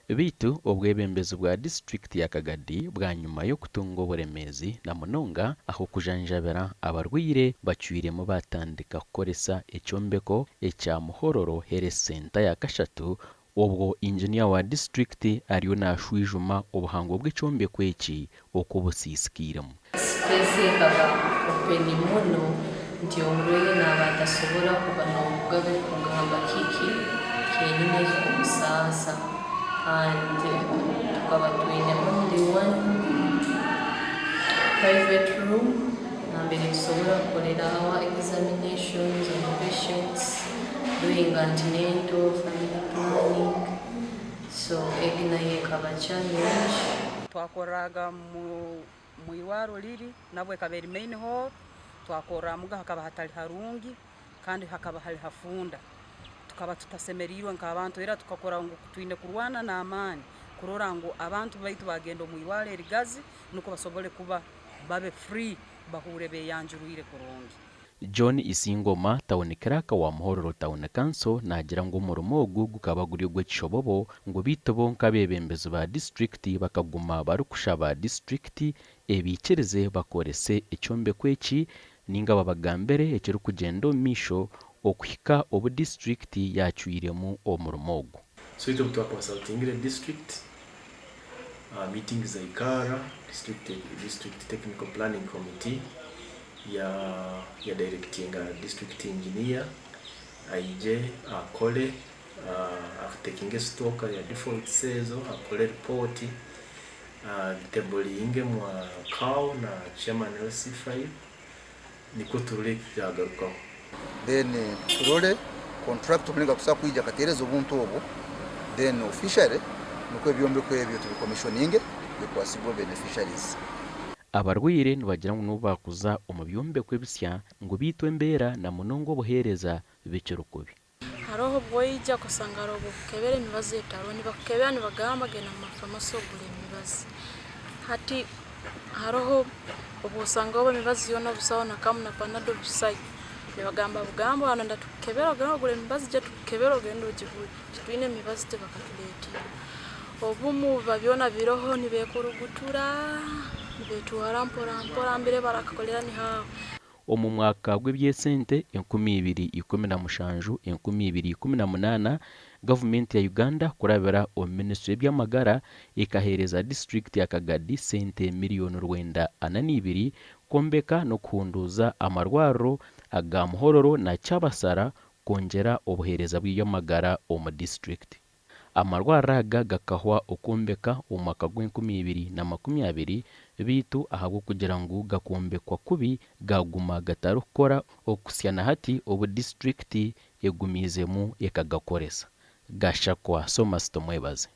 bitu obwebembezi bwa district ya KAGADI bwa nyuma yo kutunga uburemezi na munonga aho kujanjabira abarwire bacwiremo batandika kukoresa ekyombeko ekya Muhorro Health Centre ya kashatu obwo engineer wa district ariyo nashwijuma obuhango bw'ekyombeko eki okubusisikiremu space kaba openi muno nti omurwaire n'abatasobola kuba n'obugabe kugamba kiki kenyine kumusasa and tukaba twine only one private room nambere tusobola kukolera our examinations on patients doing antenatal family planning so eginaye kaba challenge twakoraga mu iwaro liri nabwe kaberi main hall twakora muga hakaba hatali harungi kandi hakaba hali hafunda tukaba tutasemerirwe nk'abantu era tukakora ngo twine kurwana na amani kurora ngo abantu baitu bagendo mu iwaro erigazi nuko basobole kuba babe free bahure beyanjuruire kurungi. John Isingoma tawunikiraka wa Muhorro Town Council nagira ngo umurumo ogu gukaba guri gw'ekishobobo ngo bitobo nk'abebembezi ba district bakaguma barukushaba district ebikirize bakorese ekyombeko eki ninga babagambere ekiri kugenda misho okuhika obu district yacwiremu omurumo ogu. So ito twakonsultingire district meeting za ikara district technical planning committee ya directing district engineer aije akole taking stock ya default sales akole report tabling mwa cow na chairman LC5 niko turule byagaruka then turole contract tumenga kusa kuija katerezo buntu obo then officially nuko ebyombeko ebyo tubikommissioning bikwasibwa beneficiaries. Abarwire nibagira ngo nubakuza omubyombeko ebisya ngo bitwembera na munongo buhereza bikirukubi. Haroho bwoija kusanga robo kebere mibazi etaro ni bakebera ni bagamba gena mafamaso gule mibazi. Hati haroho obusanga obo mibazi yona busawo na kamu na panado busai. Ni bagamba bugambo ananda tukebera gana gule mibazi je tukebera gendo jivu. Twine mibazi te bakatuleti. Obumu babyona biroho ni bekurugutura betu harampora mbere barakakolera ni hawo. Omu mwaka gw'ebyesente 2017 2018 government ya Uganda kurabira o ministry by'amagara ikahereza district ya KAGADI sente miliyoni 902 kombeka no kuhunduza amarwaro aga Muhorro na Kyabasara kongera obuhereza bw'amagara omu district. Amarwara aga gakahwa okumbeka omwaka gw'2020 bitu ahabwo kugira ngo gakombekwa kubi gaguma gatarukora okusyana hati obu district egumizemu ekagakoresa. Gashakwa Somas Tomwebaze.